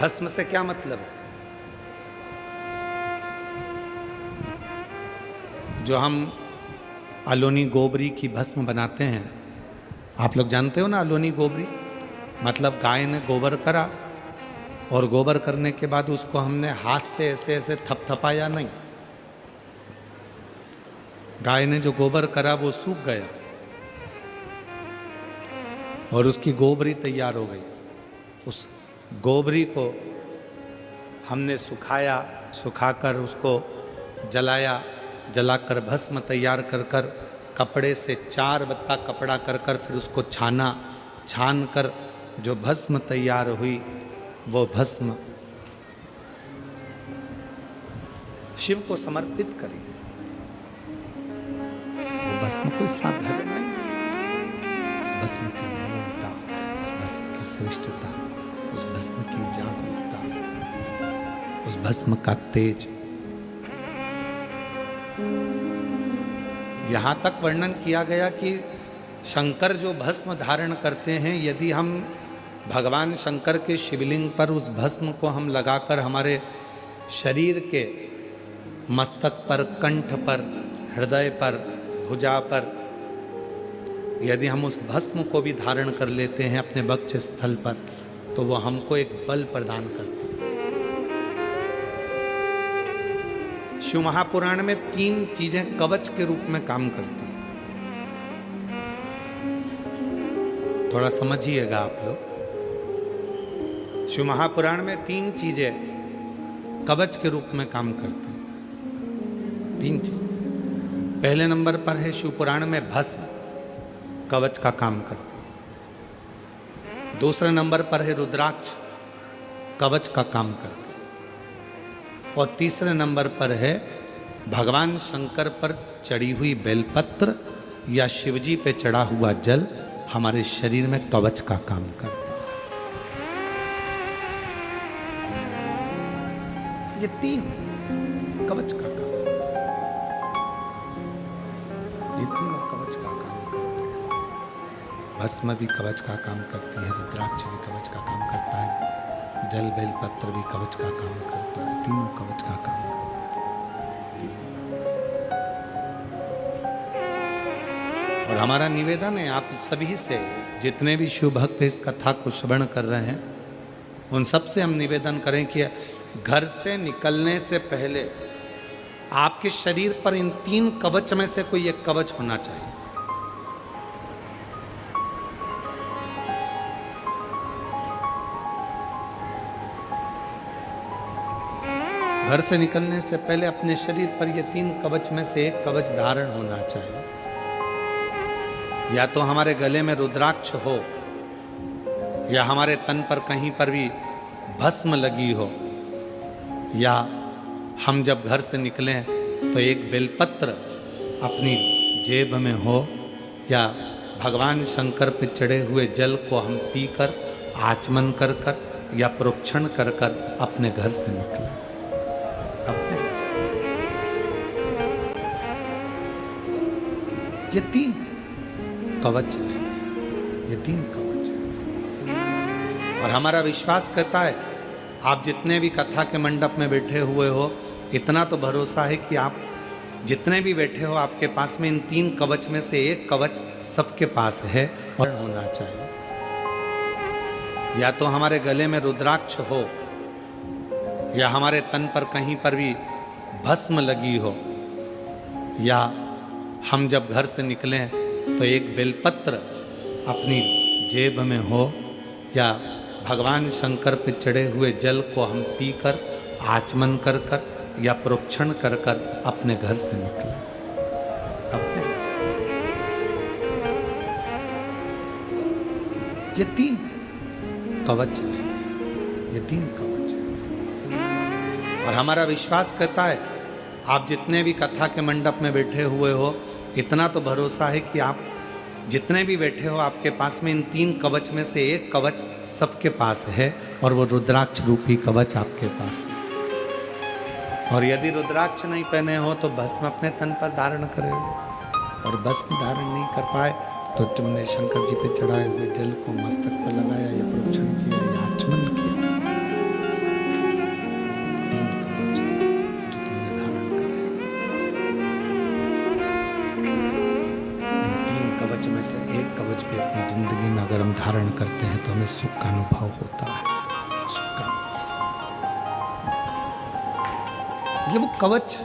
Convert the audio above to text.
भस्म से क्या मतलब है? जो हम अलोनी गोबरी की भस्म बनाते हैं, आप लोग जानते हो ना अलोनी गोबरी मतलब गाय ने गोबर करा और गोबर करने के बाद उसको हमने हाथ से ऐसे ऐसे थपथपाया नहीं। गाय ने जो गोबर करा वो सूख गया और उसकी गोबरी तैयार हो गई। उस गोबरी को हमने सुखाया, सुखाकर उसको जलाया, जलाकर भस्म तैयार कर कर कपड़े से 4 बत्ता कपड़ा कर कर फिर उसको छाना, छान कर जो भस्म तैयार हुई वो भस्म शिव को समर्पित करी। वो भस्म कोई साधारण नहीं, उस भस्म की मूलता, उस भस्म की श्रेष्ठता, उस भस्म की जागरूकता, उस भस्म का तेज। यहां तक वर्णन किया गया कि शंकर जो भस्म धारण करते हैं, यदि हम भगवान शंकर के शिवलिंग पर उस भस्म को हम लगाकर हमारे शरीर के मस्तक पर, कंठ पर, हृदय पर, भुजा पर यदि हम उस भस्म को भी धारण कर लेते हैं अपने वक्ष स्थल पर, तो वो हमको एक बल प्रदान करती है। शिव महापुराण में 3 चीजें कवच के रूप में काम करती हैं। थोड़ा समझिएगा आप लोग। शिव महापुराण में 3 चीजें कवच के रूप में काम करती हैं। 3 चीज। पहले नंबर पर है शिव पुराण में भस्म, कवच का काम करती है। दूसरे नंबर पर है रुद्राक्ष, कवच का काम करती है। और तीसरे नंबर पर है भगवान शंकर पर चढ़ी हुई बेलपत्र या शिवजी पे चढ़ा हुआ जल हमारे शरीर में कवच का काम करता है। ये 3 कवच का काम, ये तीनों कवच का काम करते हैं। भस्म भी कवच का काम करती है, रुद्राक्ष भी कवच का काम करता है, जल बेलपत्र भी कवच का काम करता है, तीनों कवच का काम करता है। और हमारा निवेदन है आप सभी से, जितने भी शिव भक्त इस कथा को श्रवण कर रहे हैं, उन सब से हम निवेदन करें कि घर से निकलने से पहले आपके शरीर पर इन 3 कवच में से कोई एक कवच होना चाहिए। घर से निकलने से पहले अपने शरीर पर ये 3 कवच में से एक कवच धारण होना चाहिए। या तो हमारे गले में रुद्राक्ष हो, या हमारे तन पर कहीं पर भी भस्म लगी हो, या हम जब घर से निकलें तो एक बेलपत्र अपनी जेब में हो, या भगवान शंकर पे चढ़े हुए जल को हम पीकर आचमन कर कर या प्रोक्षण कर कर अपने घर से निकलें। अपने घर से ये 3 कवच है, ये 3 कवच है। और हमारा विश्वास कहता है, आप जितने भी कथा के मंडप में बैठे हुए हो, इतना तो भरोसा है कि आप जितने भी बैठे हो, आपके पास में इन 3 कवच में से एक कवच सबके पास है और होना चाहिए। या तो हमारे गले में रुद्राक्ष हो, या हमारे तन पर कहीं पर भी भस्म लगी हो, या हम जब घर से निकलें तो एक बेलपत्र अपनी जेब में हो, या भगवान शंकर पे चढ़े हुए जल को हम पीकर आचमन कर कर या प्रोक्षण कर कर अपने घर से निकले। अपने घर से ये 3 कवच है, ये 3 कवच है। और हमारा विश्वास कहता है, आप जितने भी कथा के मंडप में बैठे हुए हो, इतना तो भरोसा है कि आप जितने भी बैठे हो, आपके पास में इन 3 कवच में से एक कवच सबके पास है, और वो रुद्राक्ष रूपी कवच आपके पास है। और यदि रुद्राक्ष नहीं पहने हो तो भस्म अपने तन पर धारण करेंगे, और भस्म धारण नहीं कर पाए तो तुमने शंकर जी पे चढ़ाए हुए जल को मस्तक पर लगाया, या प्रोक्षण किया, या आचमन किया। जिंदगी में अगर हम धारण करते हैं तो हमें सुख का अनुभव होता है, सुख का। ये वो कवच